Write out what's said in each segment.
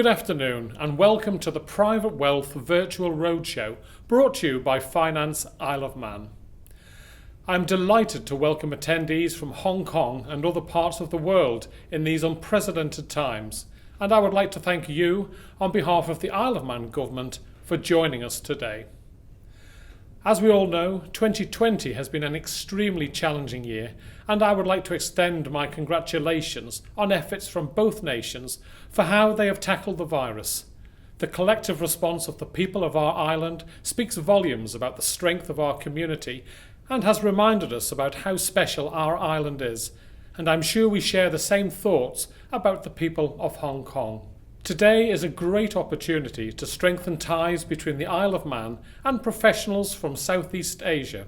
Good afternoon and welcome to the Private Wealth Virtual Roadshow brought to you by Finance Isle of Man. I'm delighted to welcome attendees from Hong Kong and other parts of the world in these unprecedented times, and I would like to thank you on behalf of the Isle of Man Government for joining us today. As we all know, 2020 has been an extremely challenging year, and I would like to extend my congratulations on efforts from both nations for how they have tackled the virus. The collective response of the people of our island speaks volumes about the strength of our community and has reminded us about how special our island is, and I'm sure we share the same thoughts about the people of Hong Kong. Today is a great opportunity to strengthen ties between the Isle of Man and professionals from Southeast Asia.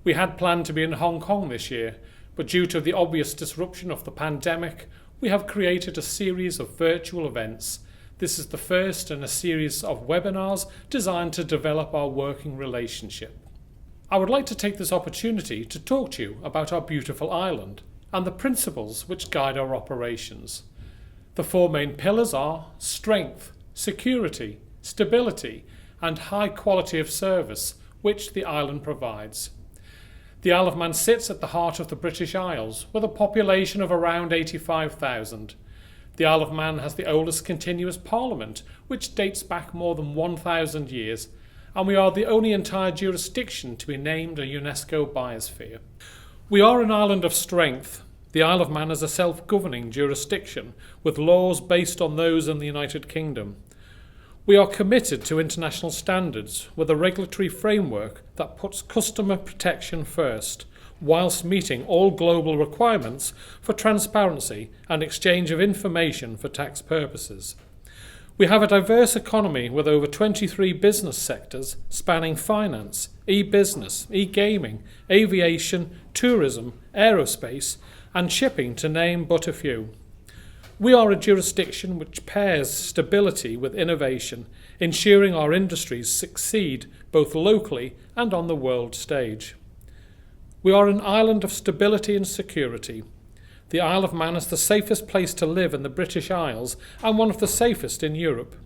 We had planned to be in Hong Kong this year, but due to the obvious disruption of the pandemic, we have created a series of virtual events. This is the first in a series of webinars designed to develop our working relationship. I would like to take this opportunity to talk to you about our beautiful island and the principles which guide our operations. The four main pillars are strength, security, stability, and high quality of service, which the island provides. The Isle of Man sits at the heart of the British Isles, with a population of around 85,000. The Isle of Man has the oldest continuous parliament, which dates back more than 1,000 years, and we are the only entire jurisdiction to be named a UNESCO biosphere. We are an island of strength. The Isle of Man is a self-governing jurisdiction, with laws based on those in the United Kingdom. We are committed to international standards with a regulatory framework that puts customer protection first, whilst meeting all global requirements for transparency and exchange of information for tax purposes. We have a diverse economy with over 23 business sectors spanning finance, e-business, e-gaming, aviation, tourism, aerospace, and shipping, to name but a few. We are a jurisdiction which pairs stability with innovation, ensuring our industries succeed both locally and on the world stage. We are an island of stability and security. The Isle of Man is the safest place to live in the British Isles and one of the safest in Europe.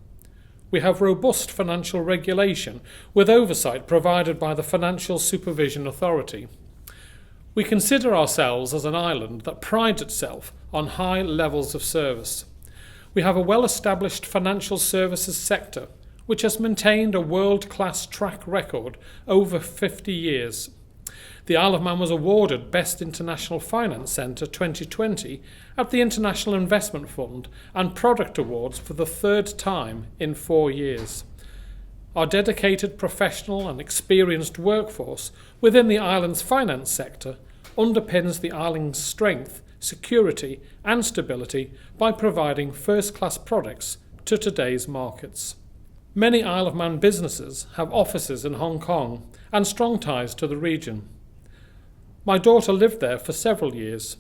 We have robust financial regulation with oversight provided by the Financial Supervision Authority. We consider ourselves as an island that prides itself on high levels of service. We have a well-established financial services sector, which has maintained a world-class track record over 50 years. The Isle of Man was awarded Best International Finance Centre 2020 at the International Investment Fund and Product Awards for the third time in 4 years. Our dedicated professional and experienced workforce within the island's finance sector underpins the island's strength, security and stability by providing first-class products to today's markets. Many Isle of Man businesses have offices in Hong Kong and strong ties to the region. My daughter lived there for several years.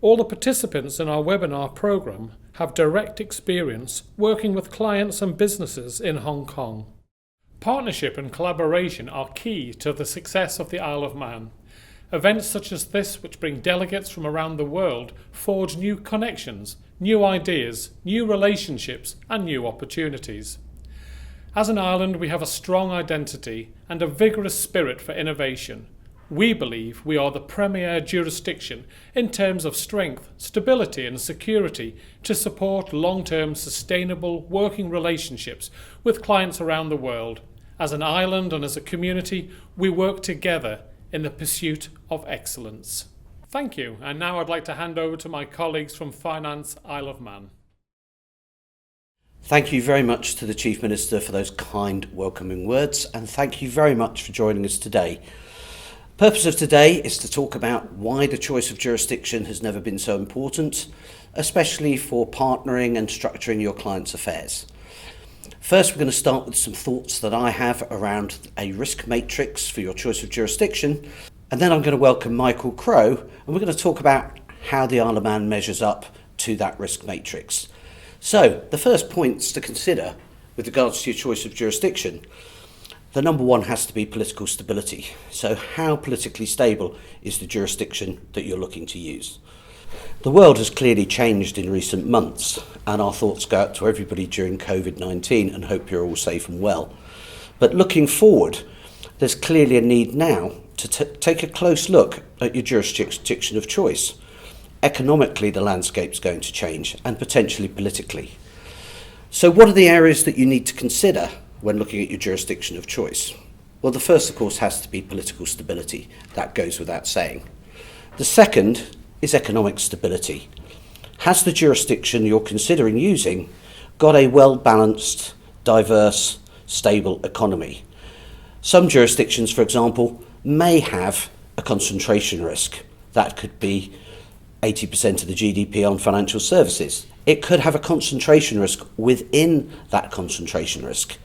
All the participants in our webinar programme have direct experience working with clients and businesses in Hong Kong. Partnership and collaboration are key to the success of the Isle of Man. Events such as this, which bring delegates from around the world, forge new connections, new ideas, new relationships and new opportunities. As an island, we have a strong identity and a vigorous spirit for innovation. We believe we are the premier jurisdiction in terms of strength, stability and security to support long-term sustainable working relationships with clients around the world. As an island and as a community, we work together in the pursuit of excellence. Thank you, and now I'd like to hand over to my colleagues from Finance Isle of Man. Thank you very much to the Chief Minister for those kind welcoming words, and thank you very much for joining us today. The purpose of today is to talk about why the choice of jurisdiction has never been so important, especially for partnering and structuring your clients' affairs. First, we're going to start with some thoughts that I have around a risk matrix for your choice of jurisdiction, and then I'm going to welcome Michael Crowe, and we're going to talk about how the Isle of Man measures up to that risk matrix. So, the first points to consider with regards to your choice of jurisdiction. The number one has to be political stability. So how politically stable is the jurisdiction that you're looking to use? The world has clearly changed in recent months, and our thoughts go out to everybody during COVID-19 and hope you're all safe and well. But looking forward, there's clearly a need now to take a close look at your jurisdiction of choice. Economically, the landscape's going to change, and potentially politically. So what are the areas that you need to consider when looking at your jurisdiction of choice? Well, the first, of course, has to be political stability. That goes without saying. The second is economic stability. Has the jurisdiction you're considering using got a well-balanced, diverse, stable economy? Some jurisdictions, for example, may have a concentration risk. That could be 80% of the GDP on financial services. It could have a concentration risk within that concentration risk.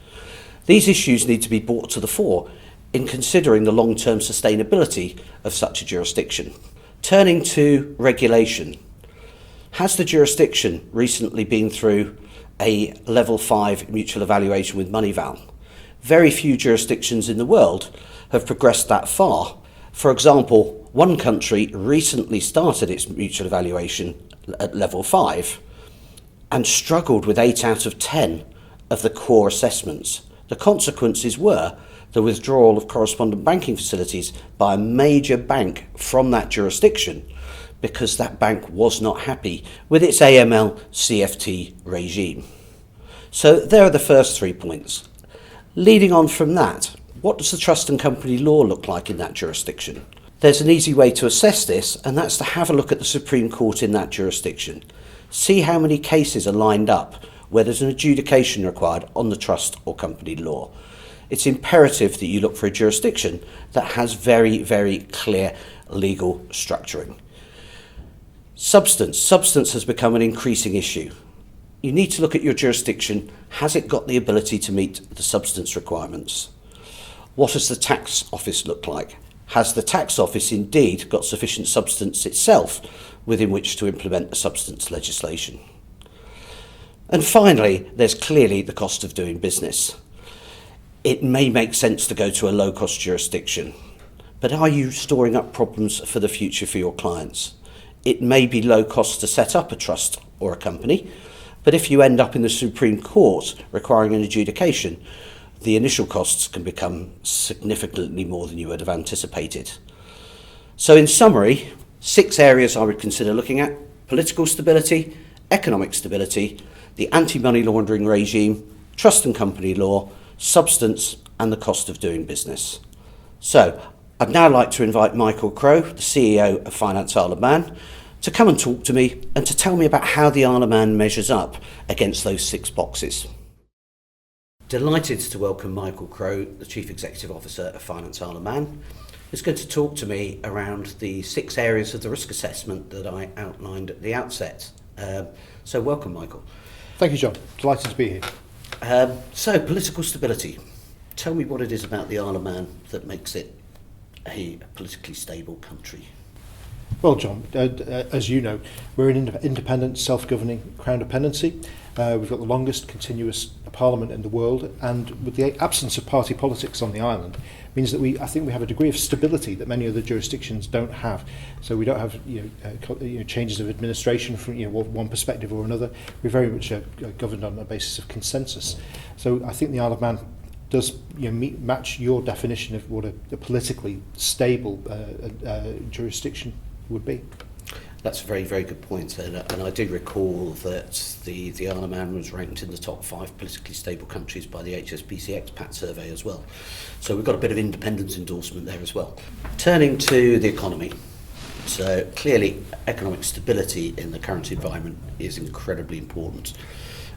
These issues need to be brought to the fore in considering the long-term sustainability of such a jurisdiction. Turning to regulation, has the jurisdiction recently been through a level 5 mutual evaluation with Moneyval? Very few jurisdictions in the world have progressed that far. For example, one country recently started its mutual evaluation at level 5 and struggled with 8 out of 10 of the core assessments. The consequences were the withdrawal of correspondent banking facilities by a major bank from that jurisdiction because that bank was not happy with its AML CFT regime. So there are the first 3 points. Leading on from that, what does the trust and company law look like in that jurisdiction? There's an easy way to assess this, and that's to have a look at the Supreme Court in that jurisdiction. See how many cases are lined up where there's an adjudication required on the trust or company law. It's imperative that you look for a jurisdiction that has very, very clear legal structuring. Substance has become an increasing issue. You need to look at your jurisdiction. Has it got the ability to meet the substance requirements? What does the tax office look like? Has the tax office indeed got sufficient substance itself within which to implement the substance legislation? And finally, there's clearly the cost of doing business. It may make sense to go to a low-cost jurisdiction, but are you storing up problems for the future for your clients? It may be low cost to set up a trust or a company, but if you end up in the Supreme Court requiring an adjudication, the initial costs can become significantly more than you would have anticipated. So in summary, 6 areas I would consider looking at: political stability, economic stability, the anti-money laundering regime, trust and company law, substance, and the cost of doing business. So I'd now like to invite Michael Crowe, the CEO of Finance Isle of Man, to come and talk to me and to tell me about how the Isle of Man measures up against those 6 boxes. Delighted to welcome Michael Crowe, the Chief Executive Officer of Finance Isle of Man, who's going to talk to me around the 6 areas of the risk assessment that I outlined at the outset. So welcome, Michael. Thank you, John. Delighted to be here. So political stability. Tell me what it is about the Isle of Man that makes it a politically stable country. Well, John, as you know, we're an independent, self-governing Crown dependency. We've got the longest continuous parliament in the world, and with the absence of party politics on the island, means that I think we have a degree of stability that many other jurisdictions don't have. So we don't have changes of administration from one perspective or another. We're very much governed on a basis of consensus. So I think the Isle of Man does match your definition of what a politically stable jurisdiction would be. That's a very, very good point, and I do recall that the Isle of Man was ranked in the top 5 politically stable countries by the HSBC Expat Survey as well. So we've got a bit of independence endorsement there as well. Turning to the economy, so clearly economic stability in the current environment is incredibly important.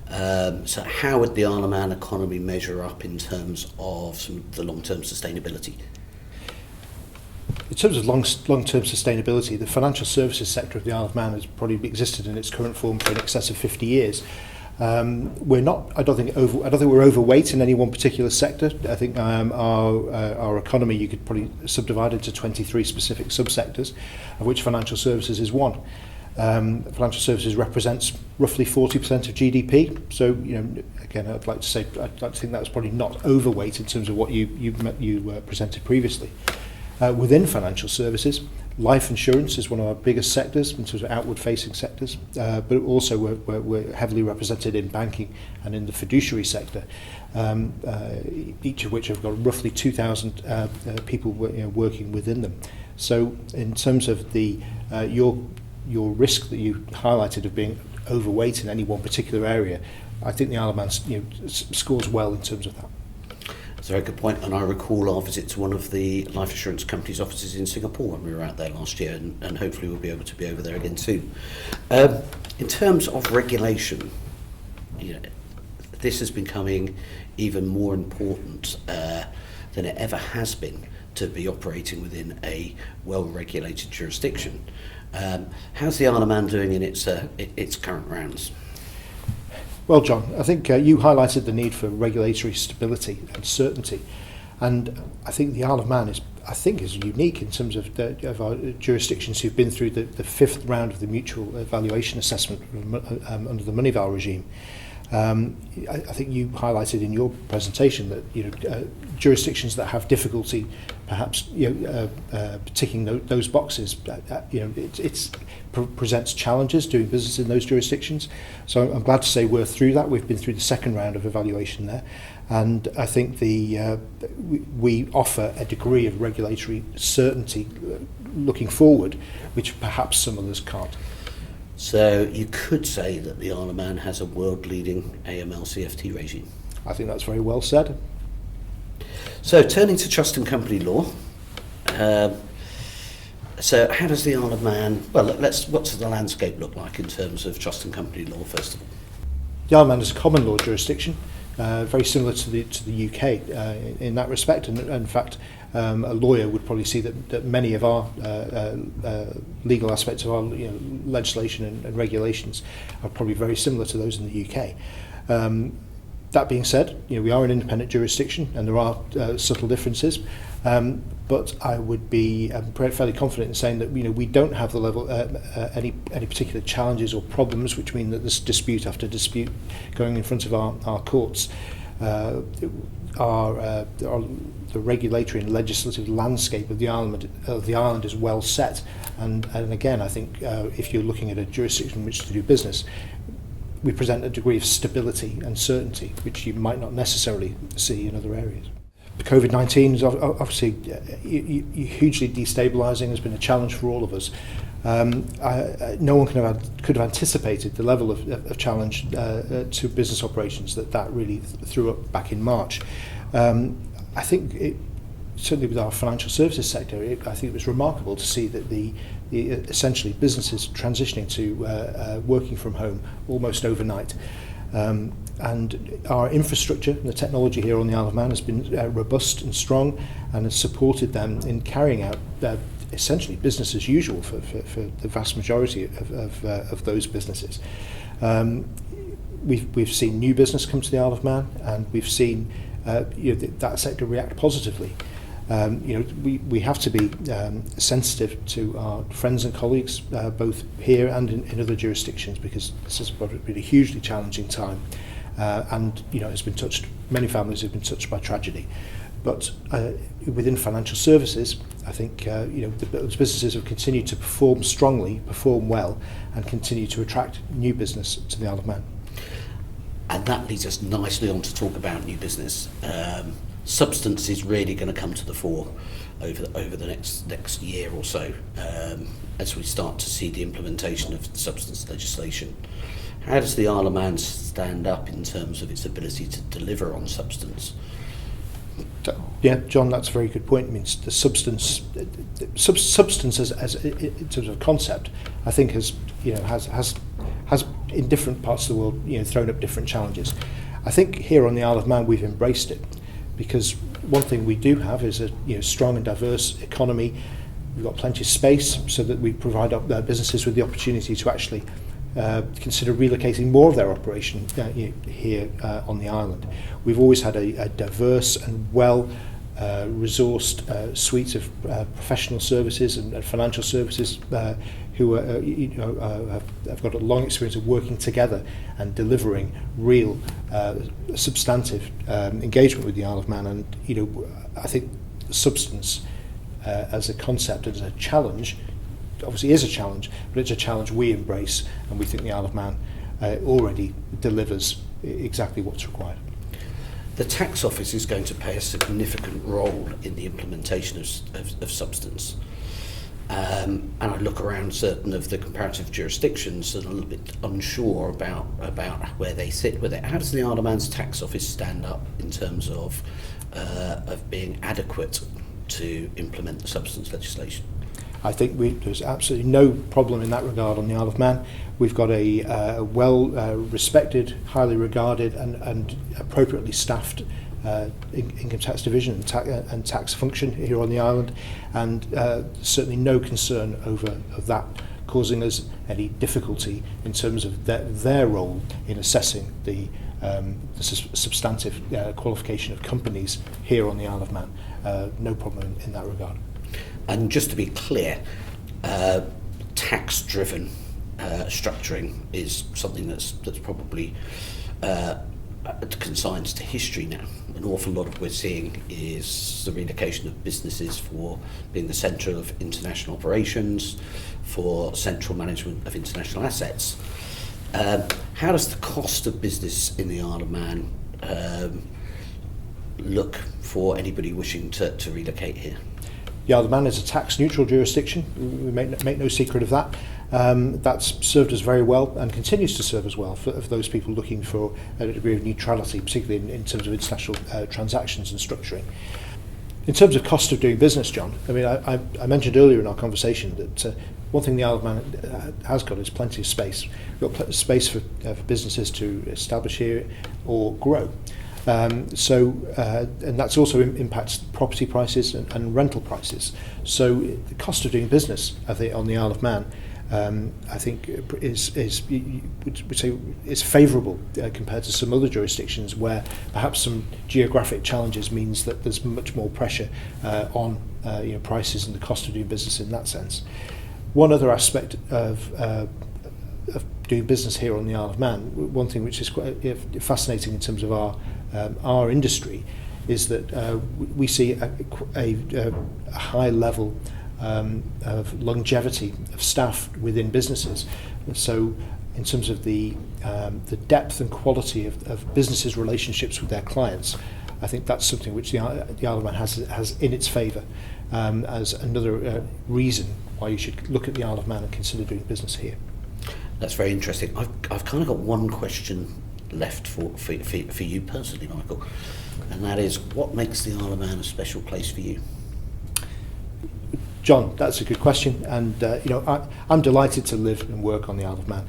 So how would the Isle of Man economy measure up in terms of the long-term sustainability? In terms of long-term sustainability, the financial services sector of the Isle of Man has probably existed in its current form for in excess of 50 years. We're not. I don't think we're overweight in any one particular sector. I think our economy, you could probably subdivide into 23 specific subsectors, of which financial services is one. Financial services represents roughly 40% of GDP. So, again, I'd like to think that was probably not overweight in terms of what you presented previously. Within financial services, Life insurance is one of our biggest sectors in terms of outward-facing sectors, but also we're heavily represented in banking and in the fiduciary sector, each of which have got roughly 2,000 people working within them. So in terms of the your risk that you highlighted of being overweight in any one particular area, I think the Isle of Man scores well in terms of that. That's a very good point, and I recall our visit to one of the life insurance company's offices in Singapore when we were out there last year, and hopefully we'll be able to be over there again soon. In terms of regulation, this is becoming even more important than it ever has been to be operating within a well-regulated jurisdiction. How's the Isle of Man doing in its current rounds? Well, John, I think you highlighted the need for regulatory stability and certainty, and I think the Isle of Man is unique in terms of our jurisdictions who've been through the fifth round of the mutual evaluation assessment under the Moneyval regime. I think you highlighted in your presentation that jurisdictions that have difficulty, perhaps ticking those boxes, it presents challenges doing business in those jurisdictions. So I'm glad to say we're through that. We've been through the second round of evaluation there, and I think we offer a degree of regulatory certainty looking forward, which perhaps some others can't. So you could say that the Isle of Man has a world-leading AML CFT regime. I think that's very well said. So turning to trust and company law, so how does the Isle of Man, what does the landscape look like in terms of trust and company law, first of all? The Isle of Man is a common law jurisdiction, very similar to the UK in that respect, and in fact a lawyer would probably see that many of our legal aspects of our legislation and regulations are probably very similar to those in the UK. That being said, we are an independent jurisdiction and there are subtle differences, but I would be fairly confident in saying that we don't have the level any particular challenges or problems which mean that there's dispute after dispute going in front of our courts. The regulatory and legislative landscape of the island is well set, and again I think if you're looking at a jurisdiction in which to do business, we present a degree of stability and certainty which you might not necessarily see in other areas. COVID-19 is obviously hugely destabilising, has been a challenge for all of us. No one could have anticipated the level of challenge to business operations that really threw up back in March. I think certainly with our financial services sector, I think it was remarkable to see that the essentially businesses transitioning to working from home almost overnight. And our infrastructure and the technology here on the Isle of Man has been robust and strong and has supported them in carrying out essentially business as usual for the vast majority of those businesses. We've seen new business come to the Isle of Man, and we've seen that sector react positively. We have to be sensitive to our friends and colleagues, both here and in other jurisdictions, because this has been a hugely challenging time, and has been touched. Many families have been touched by tragedy, but within financial services, I think those businesses have continued to perform strongly, perform well, and continue to attract new business to the Isle of Man. And that leads us nicely on to talk about new business. Substance is really going to come to the fore over the next year or so, as we start to see the implementation of the substance legislation. How does the Isle of Man stand up in terms of its ability to deliver on substance? Yeah, John, that's a very good point. I mean, the substance as in terms of concept, I think has in different parts of the world thrown up different challenges. I think here on the Isle of Man we've embraced it, because one thing we do have is a strong and diverse economy. We've got plenty of space so that we provide businesses with the opportunity to actually consider relocating more of their operation here on the island. We've always had a diverse and well resourced suite of professional services and financial services who have got a long experience of working together and delivering real substantive engagement with the Isle of Man. And I think substance as a concept, as a challenge, obviously is a challenge, but it's a challenge we embrace, and we think the Isle of Man already delivers exactly what's required. The tax office is going to play a significant role in the implementation of substance. And I look around certain of the comparative jurisdictions and I'm a little bit unsure about where they sit with it. How does the Isle of Man's tax office stand up in terms of being adequate to implement the substance legislation? I think there's absolutely no problem in that regard on the Isle of Man. We've got a well-respected, highly regarded and appropriately staffed income tax division and tax function here on the island, and certainly no concern of that causing us any difficulty in terms of their role in assessing the substantive qualification of companies here on the Isle of Man. No problem in that regard. And just to be clear, tax-driven structuring is something that's probably consigned to history now. An awful lot of what we're seeing is the relocation of businesses for being the centre of international operations, for central management of international assets. How does the cost of business in the Isle of Man look for anybody wishing to relocate here? The Isle of Man is a tax-neutral jurisdiction. We make no secret of that. That's served us very well and continues to serve us well for those people looking for a degree of neutrality, particularly in terms of international transactions and structuring. In terms of cost of doing business, John, I mean, I mentioned earlier in our conversation that one thing the Isle of Man has got is plenty of space. We've got space for businesses to establish here or grow. And that's also impacts property prices and rental prices. So the cost of doing business, I think, on the Isle of Man, I think is favourable compared to some other jurisdictions where perhaps some geographic challenges means that there's much more pressure on prices and the cost of doing business in that sense. One other aspect of doing business here on the Isle of Man, one thing which is quite fascinating in terms of our industry, is that we see a high level of longevity of staff within businesses. So in terms of the depth and quality of businesses' relationships with their clients, I think that's something which the Isle of Man has in its favour as another reason why you should look at the Isle of Man and consider doing business here. That's very interesting. I've kind of got one question left for you personally, Michael, and that is, what makes the Isle of Man a special place for you? John, that's a good question, and I'm delighted to live and work on the Isle of Man.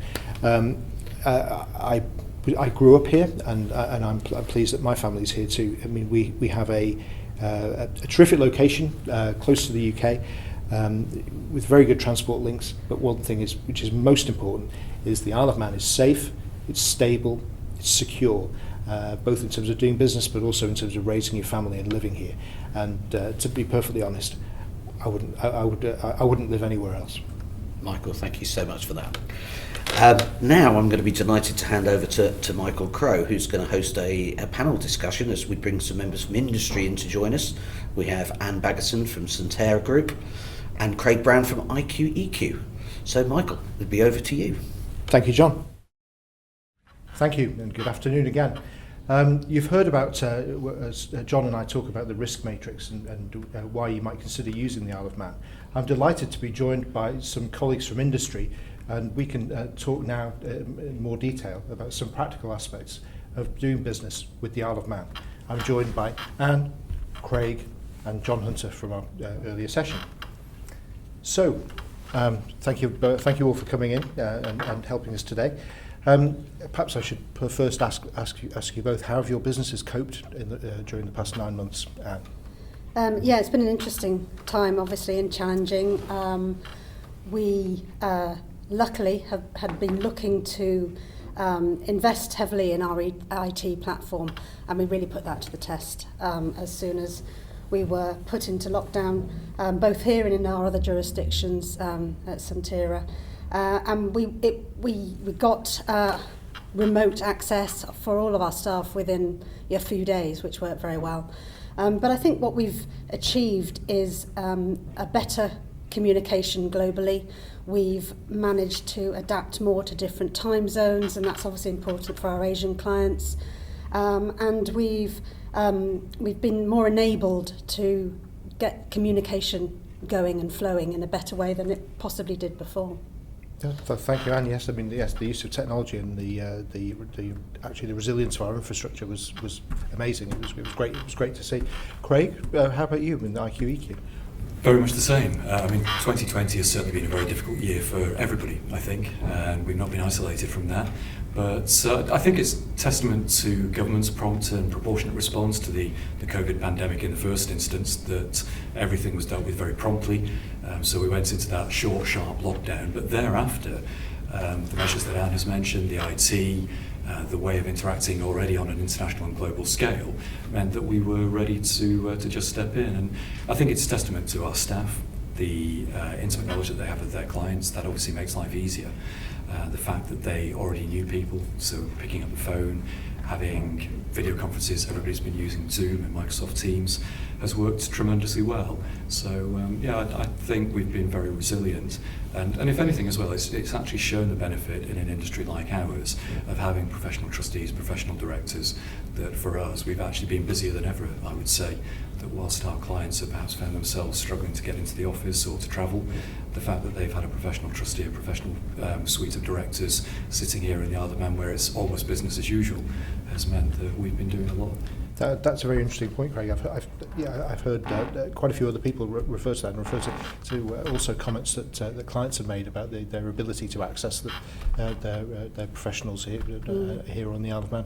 I grew up here, and I'm pleased that my family's here too. I mean, we have a terrific location close to the UK, with very good transport links. But one thing which is most important is the Isle of Man is safe, it's stable, it's secure, both in terms of doing business, but also in terms of raising your family and living here. And to be perfectly honest, I wouldn't live anywhere else. Michael, thank you so much for that. Now I'm going to be delighted to hand over to Michael Crowe, who's going to host a panel discussion as we bring some members from industry in to join us. We have Anne Baggerson from Centera Group and Craig Brown from IQEQ. So Michael, it'll be over to you. Thank you, John. Thank you, and good afternoon again. You've heard about, as John and I talk about the risk matrix and why you might consider using the Isle of Man. I'm delighted to be joined by some colleagues from industry, and we can talk now in more detail about some practical aspects of doing business with the Isle of Man. I'm joined by Anne, Craig and John Hunter from our earlier session. So, thank you all for coming in and helping us today. Perhaps I should first ask you both, how have your businesses coped during the past 9 months, Anne? Yeah, it's been an interesting time, obviously, and challenging. We luckily had been looking to invest heavily in our IT platform, and we really put that to the test as soon as we were put into lockdown, both here and in our other jurisdictions at Centera. And we got remote access for all of our staff within a few days, which worked very well. But I think what we've achieved is a better communication globally. We've managed to adapt more to different time zones, and that's obviously important for our Asian clients. And we've been more enabled to get communication going and flowing in a better way than it possibly did before. Yeah, thank you, Anne. Yes, I mean, yes, the use of technology and the resilience of our infrastructure was amazing. It was great. It was great to see. Craig, how about you in the IQ-EQ? Very much the same. 2020 has certainly been a very difficult year for everybody, I think, and we've not been isolated from that. But I think it's testament to government's prompt and proportionate response to the COVID pandemic in the first instance that everything was dealt with very promptly. So we went into that short, sharp lockdown. But thereafter, the measures that Anne has mentioned, the IT, the way of interacting already on an international and global scale, meant that we were ready to just step in. And I think it's testament to our staff, the intimate knowledge that they have of their clients. That obviously makes life easier. The fact that they already knew people, so picking up the phone, having video conferences, everybody's been using Zoom and Microsoft Teams, has worked tremendously well. So I think we've been very resilient, and if anything as well, it's actually shown the benefit in an industry like ours of having professional trustees, professional directors, that for us we've actually been busier than ever, I would say. That whilst our clients have perhaps found themselves struggling to get into the office or to travel, the fact that they've had a professional trustee, a professional suite of directors sitting here in the Isle of Man where it's almost business as usual has meant that we've been doing a lot. That's a very interesting point, Craig. I've heard quite a few other people refer to that, and refer to also comments that the clients have made about their ability to access their professionals here on the Isle of Man.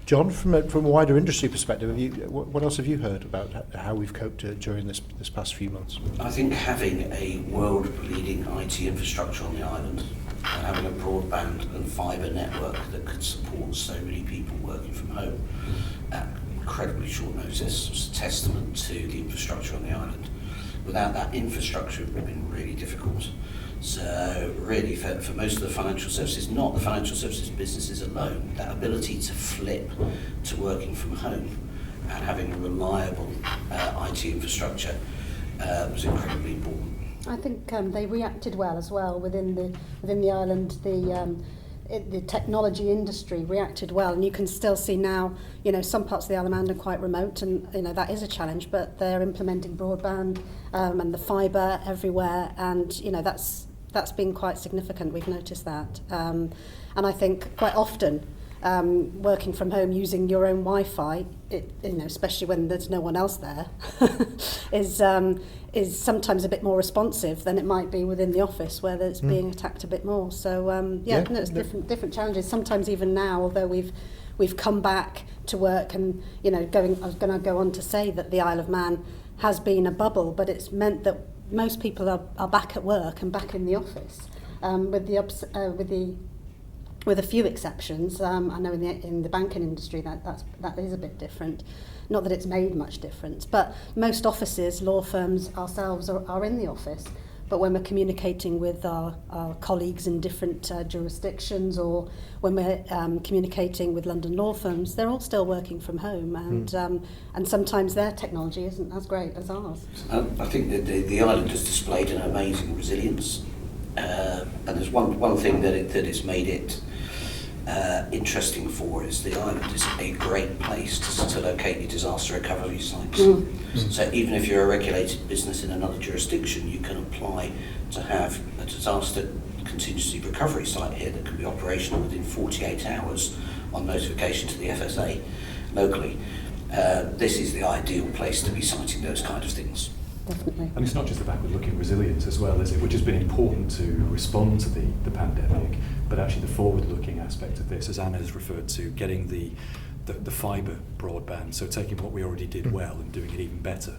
John, from a wider industry perspective, what else have you heard about how we've coped during this past few months? I think having a world-leading IT infrastructure on the island and having a broadband and fibre network that could support so many people working from home at incredibly short notice was a testament to the infrastructure on the island. Without that infrastructure, it would have been really difficult. So really, for most of the financial services, not the financial services businesses alone, that ability to flip to working from home and having a reliable IT infrastructure was incredibly important. I think they reacted well as well within the island. The technology industry reacted well, and you can still see now, some parts of the Isle of Man are quite remote, and that is a challenge, but they're implementing broadband and the fibre everywhere, and that's been quite significant. We've noticed that, and I think quite often working from home using your own Wi-Fi, especially when there's no one else there, is sometimes a bit more responsive than it might be within the office where it's being attacked a bit more. So it's different challenges. Sometimes even now, although we've come back to work, and I was going to go on to say that the Isle of Man has been a bubble, but it's meant that most people are back at work and back in the office, with a few exceptions. I know in the banking industry that is a bit different. Not that it's made much difference, but most offices, law firms, ourselves are in the office. But when we're communicating with our colleagues in different jurisdictions, or when we're communicating with London law firms, they're all still working from home, and sometimes their technology isn't as great as ours. I think that the island has displayed an amazing resilience, and there's one thing that it's made it interesting for is the island is a great place to locate your disaster recovery sites. So even if you're a regulated business in another jurisdiction, you can apply to have a disaster contingency recovery site here that can be operational within 48 hours on notification to the FSA locally. This is the ideal place to be citing those kind of things. Definitely. And it's not just the backward-looking resilience as well, is it? Which has been important to respond to the pandemic, but actually the forward-looking aspect of this, as Anna has referred to, getting the fibre broadband, so taking what we already did well and doing it even better.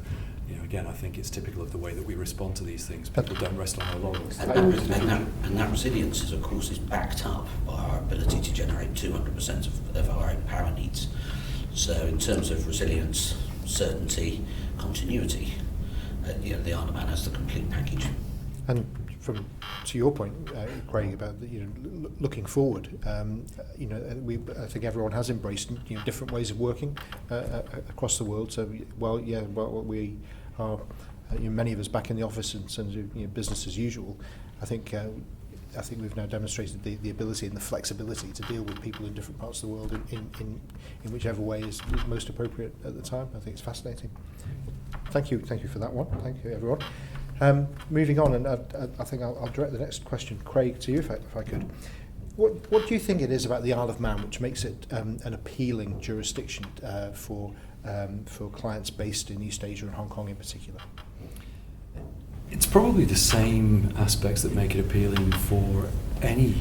Again, I think it's typical of the way that we respond to these things. People don't rest on their laurels. And that resilience is, of course, backed up by our ability to generate 200% of our own power needs. So in terms of resilience, certainty, continuity, the Isle of Man has the complete package. And to your point, Craig, about looking forward, I think everyone has embraced different ways of working across the world. So we are many of us back in the office in terms of business as usual. I think we've now demonstrated the ability and the flexibility to deal with people in different parts of the world in whichever way is most appropriate at the time. I think it's fascinating. Thank you for that one. Thank you, everyone. Moving on, and I think I'll direct the next question, Craig, to you if I could. What do you think it is about the Isle of Man which makes it an appealing jurisdiction for clients based in East Asia and Hong Kong in particular? It's probably the same aspects that make it appealing for any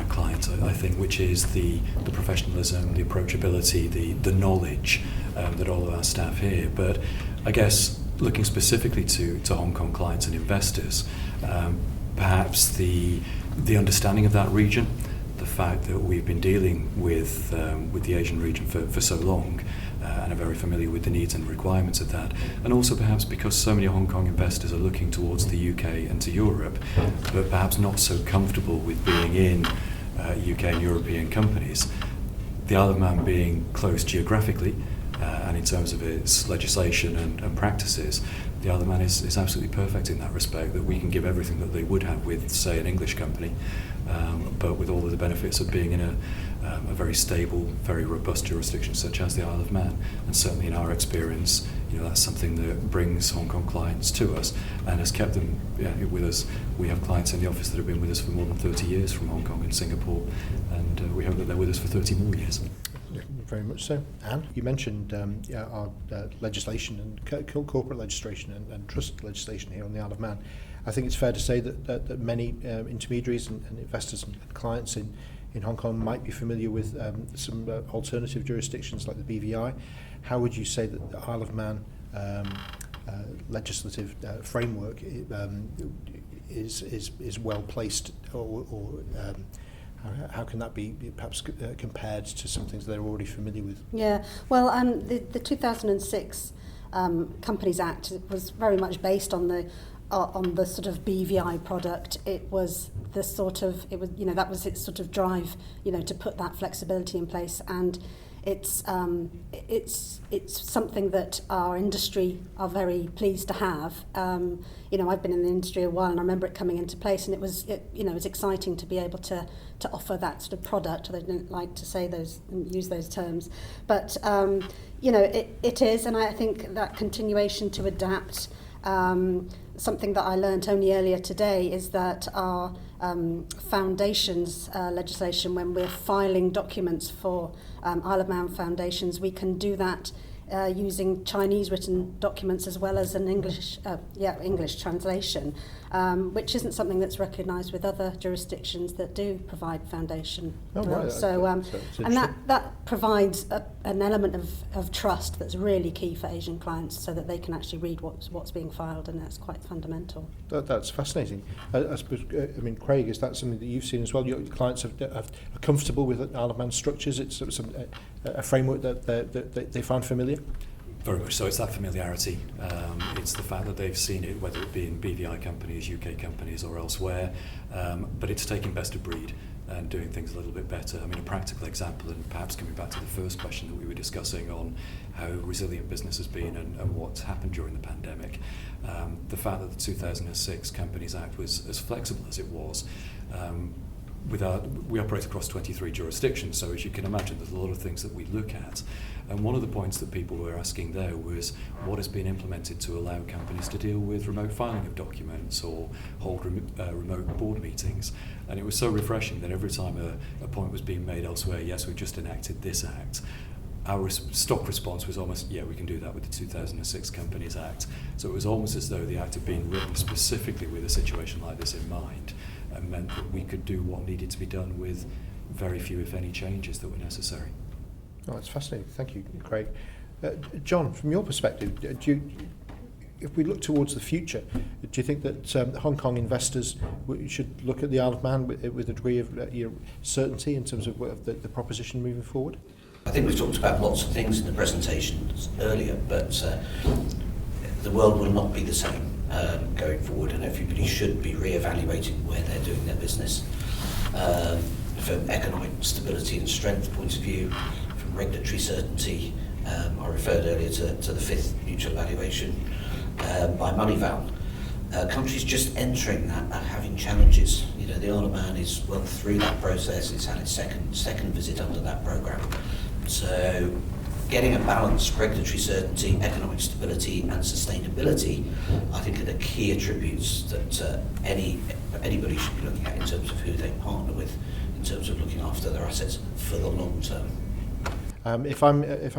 client, I think, which is the professionalism, the approachability, the knowledge that all of our staff here. But I guess looking specifically to Hong Kong clients and investors, perhaps the understanding of that region, the fact that we've been dealing with the Asian region for so long, and are very familiar with the needs and requirements of that, and also perhaps because so many Hong Kong investors are looking towards the UK and to Europe, but perhaps not so comfortable with being in UK and European companies. The Isle of Man being close geographically, and in terms of its legislation and practices, the Isle of Man is absolutely perfect in that respect, that we can give everything that they would have with, say, an English company, but with all of the benefits of being in a very stable, very robust jurisdiction such as the Isle of Man. And certainly in our experience, that's something that brings Hong Kong clients to us and has kept them with us. We have clients in the office that have been with us for more than 30 years from Hong Kong and Singapore, and we hope that they're with us for 30 more years. Very much so. Anne, you mentioned our legislation and corporate legislation and trust legislation here on the Isle of Man. I think it's fair to say that many intermediaries and investors and clients in Hong Kong might be familiar with some alternative jurisdictions like the BVI. How would you say that the Isle of Man legislative framework is well placed, or how can that be perhaps compared to some things they're already familiar with? Yeah, well, the 2006 Companies Act was very much based on the sort of BVI product. It was that was its sort of drive, to put that flexibility in place, and it's something that our industry are very pleased to have. I've been in the industry a while, and I remember it coming into place, and it was exciting to be able to offer that sort of product. I don't like to use those terms, but it is, and I think that continuation to adapt. Something that I learnt only earlier today is that our foundations legislation, when we're filing documents for Isle of Man foundations, we can do that using Chinese written documents as well as an English translation, which isn't something that's recognised with other jurisdictions that do provide foundation. And that provides an element of trust that's really key for Asian clients, so that they can actually read what's being filed, and that's quite fundamental. That's fascinating. I suppose, Craig, is that something that you've seen as well? Your clients are comfortable with Isle of Man structures? It's sort of a framework that they find familiar? Very much so. It's that familiarity. It's the fact that they've seen it, whether it be in BVI companies, UK companies, or elsewhere. But it's taking best of breed and doing things a little bit better. A practical example, and perhaps coming back to the first question that we were discussing on how resilient business has been and what's happened during the pandemic. The fact that the 2006 Companies Act was as flexible as it was. We operate across 23 jurisdictions, so as you can imagine, there's a lot of things that we look at. And one of the points that people were asking there was what has been implemented to allow companies to deal with remote filing of documents or hold remote board meetings. And it was so refreshing that every time a point was being made elsewhere, yes, we've just enacted this act, our stock response was almost, yeah, we can do that with the 2006 Companies Act. So it was almost as though the act had been written specifically with a situation like this in mind, and meant that we could do what needed to be done with very few, if any, changes that were necessary. Oh, that's fascinating. Thank you, Craig. John, from your perspective, if we look towards the future, do you think that Hong Kong investors should look at the Isle of Man with a degree of certainty in terms of the proposition moving forward? I think we've talked about lots of things in the presentations earlier, but the world will not be the same. going forward, and everybody should be re-evaluating where they're doing their business. From economic stability and strength point of view, from regulatory certainty, I referred earlier to the fifth mutual evaluation by Moneyval. Countries just entering that are having challenges. You know, the Isle of Man is well through that process. It's had its second visit under that programme. So getting a balanced regulatory certainty, economic stability and sustainability, I think are the key attributes that anybody should be looking at in terms of who they partner with, in terms of looking after their assets for the long term. If I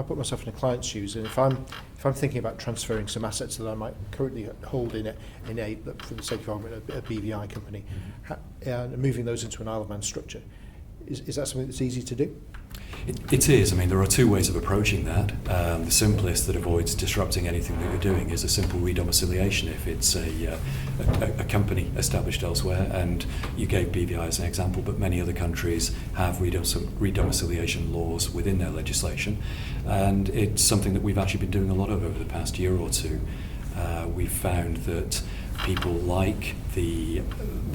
put myself in a client's shoes, and if I'm thinking about transferring some assets that I might currently hold in a for the sake of argument, a BVI company, moving those into an Isle of Man structure, is that something that's easy to do? It is. I mean, there are two ways of approaching that. The simplest that avoids disrupting anything that you're doing is a simple redomiciliation if it's a company established elsewhere, and you gave BVI as an example, but many other countries have redomiciliation laws within their legislation, and it's something that we've actually been doing a lot of over the past year or two. We've found that people like the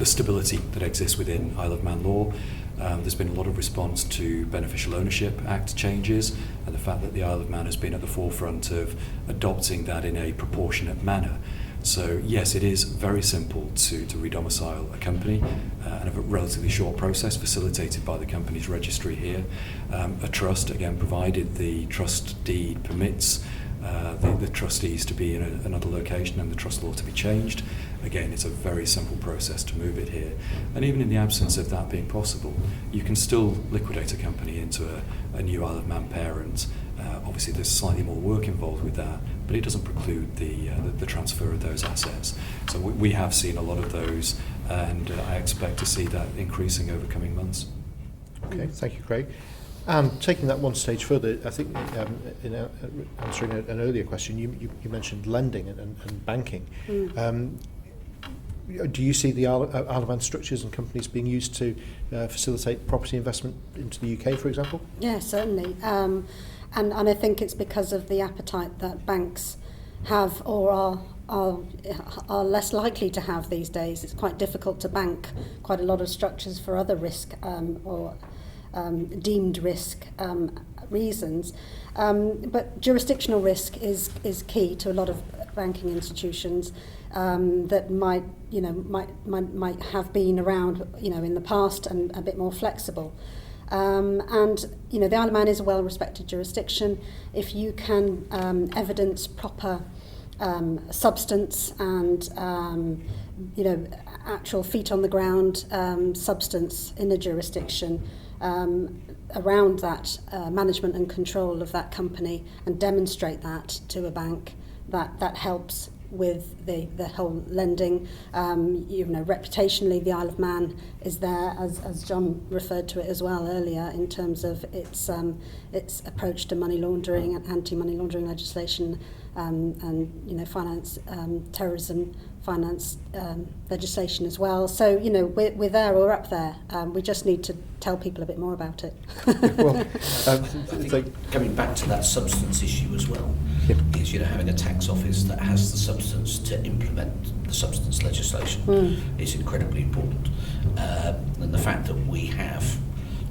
stability that exists within Isle of Man law. There's been a lot of response to Beneficial Ownership Act changes and the fact that the Isle of Man has been at the forefront of adopting that in a proportionate manner. So yes, it is very simple to redomicile a company and a relatively short process facilitated by the company's registry here. A trust, again, provided the trust deed permits the trustees to be in another location and the trust law to be changed. Again, it's a very simple process to move it here. And even in the absence of that being possible, you can still liquidate a company into a new Isle of Man parent. Obviously, there's slightly more work involved with that, but it doesn't preclude the transfer of those assets. So we have seen a lot of those, and I expect to see that increasing over coming months. Okay, thank you, Craig. And taking that one stage further, I think in answering an earlier question, you mentioned lending and banking. Do you see the Isle of Man structures and companies being used to facilitate property investment into the UK, for example? Yeah, certainly. And I think it's because of the appetite that banks have or are less likely to have these days. It's quite difficult to bank quite a lot of structures for other risk or deemed risk reasons. But jurisdictional risk is key to a lot of banking institutions that might have been around, in the past and a bit more flexible. And the Isle of Man is a well-respected jurisdiction. If you can evidence proper substance and actual feet on the ground substance in a jurisdiction around that management and control of that company, and demonstrate that to a bank, that helps with the whole lending. Reputationally, the Isle of Man is there, as John referred to it as well earlier, in terms of its approach to money laundering and anti-money laundering legislation, and finance, terrorism finance legislation as well. So we're there, we're up there. We just need to tell people a bit more about it. Well, I think coming back to that substance issue as well, is having a tax office that has the substance to implement the substance legislation is incredibly important. And the fact that we have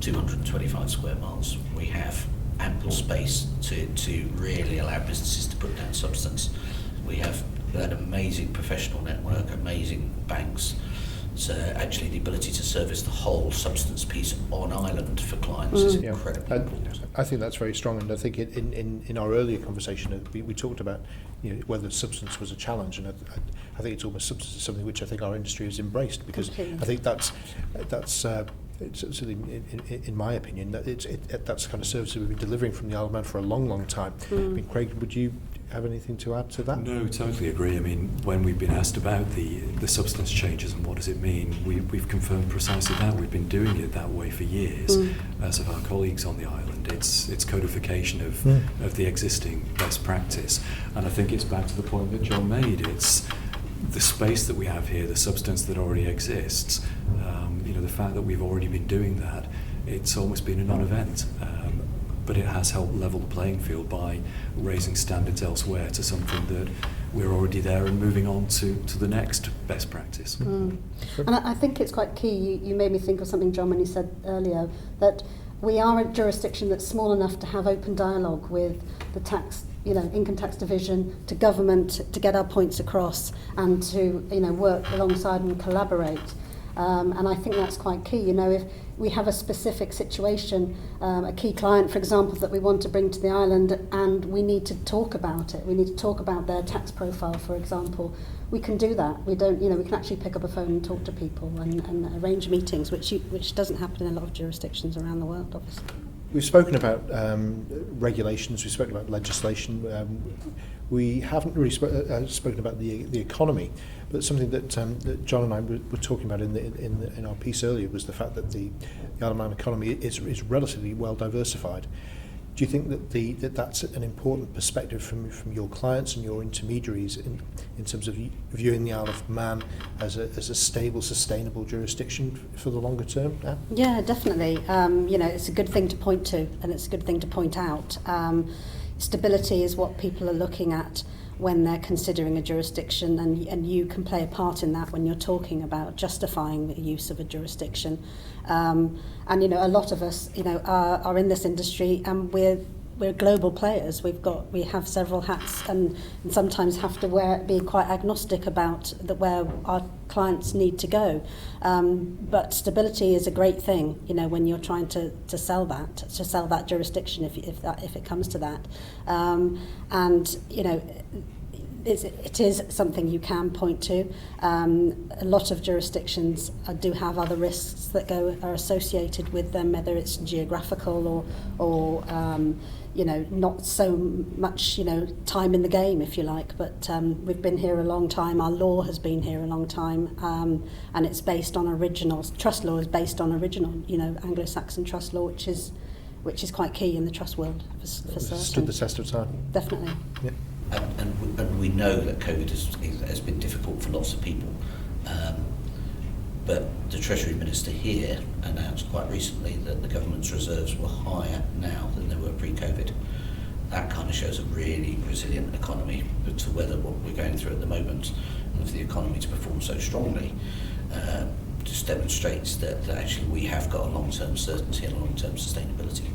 225 square miles, we have ample space to really allow businesses to put down substance. We have an amazing professional network, amazing banks. So actually the ability to service the whole substance piece on island for clients is incredibly important. I think that's very strong, and I think in our earlier conversation we talked about whether substance was a challenge, and I think it's almost substance is something which I think our industry has embraced, because I think that's certainly in my opinion that's the kind of service we've been delivering from the Isle of Man for a long time. I mean, Craig, would you have anything to add to that? No, totally agree. I mean, when we've been asked about the substance changes and what does it mean, we've confirmed precisely that. We've been doing it that way for years, as have our colleagues on the island. It's codification of the existing best practice. And I think it's back to the point that John made. It's the space that we have here, the substance that already exists, the fact that we've already been doing that, it's almost been a non-event. But it has helped level the playing field by raising standards elsewhere to something that we're already there and moving on to the next best practice. And I think it's quite key. You made me think of something, John, when you said earlier that we are a jurisdiction that's small enough to have open dialogue with the tax, income tax division, to government, to get our points across and to, work alongside and collaborate. And I think that's quite key. If we have a specific situation, a key client, for example, that we want to bring to the island, and we need to talk about it. We need to talk about their tax profile, for example. We can do that. We don't, we can actually pick up a phone and talk to people and arrange meetings, which doesn't happen in a lot of jurisdictions around the world, obviously. We've spoken about regulations, we've spoken about legislation. We haven't really spoken about the economy, but something that John and I were talking about in our piece earlier was the fact that the Isle of Man economy is relatively well diversified. Do you think that that's an important perspective from your clients and your intermediaries in terms of viewing the Isle of Man as a stable, sustainable jurisdiction for the longer term now? Yeah, definitely. It's a good thing to point to, and it's a good thing to point out. Stability is what people are looking at when they're considering a jurisdiction, and you can play a part in that when you're talking about justifying the use of a jurisdiction. A lot of us, are in this industry, and we're global players. We have several hats, and sometimes have to be quite agnostic about where our clients need to go. But stability is a great thing, when you're trying to sell that jurisdiction, if it comes to that. It is something you can point to. A lot of jurisdictions do have other risks that are associated with them, whether it's geographical or not so much, time in the game, if you like. But we've been here a long time. Our law has been here a long time, and it's based on trust law is based on original, Anglo-Saxon trust law, which is quite key in the trust world for certain. Stood the test of time. Definitely. Yeah. And we know that COVID has been difficult for lots of people. But the Treasury Minister here announced quite recently that the government's reserves were higher now than they were pre-COVID. That kind of shows a really resilient economy to weather what we're going through at the moment. And for the economy to perform so strongly just demonstrates that actually we have got a long-term certainty and a long-term sustainability.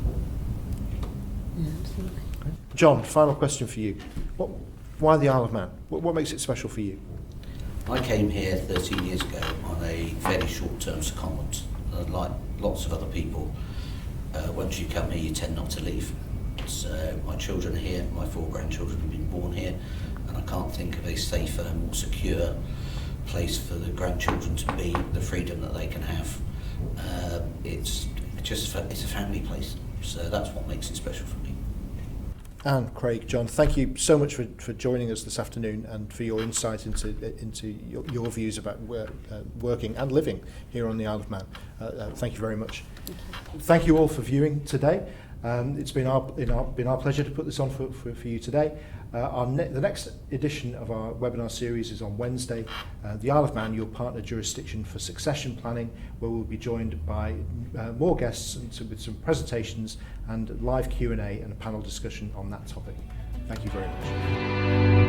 Yeah, absolutely. John, final question for you. Why the Isle of Man? What makes it special for you? I came here 13 years ago on a fairly short-term secondment. Like lots of other people, once you come here, you tend not to leave. So my children are here, my 4 grandchildren have been born here, and I can't think of a safer, more secure place for the grandchildren to be, the freedom that they can have. It's a family place, so that's what makes it special for me. Anne, Craig, John, thank you so much for joining us this afternoon and for your insight into your views about working and living here on the Isle of Man. Thank you very much. Thank you all for viewing today. It's been our pleasure to put this on for you today. The next edition of our webinar series is on Wednesday. The Isle of Man, your partner jurisdiction for succession planning, where we'll be joined by more guests with some presentations and live Q&A and a panel discussion on that topic. Thank you very much.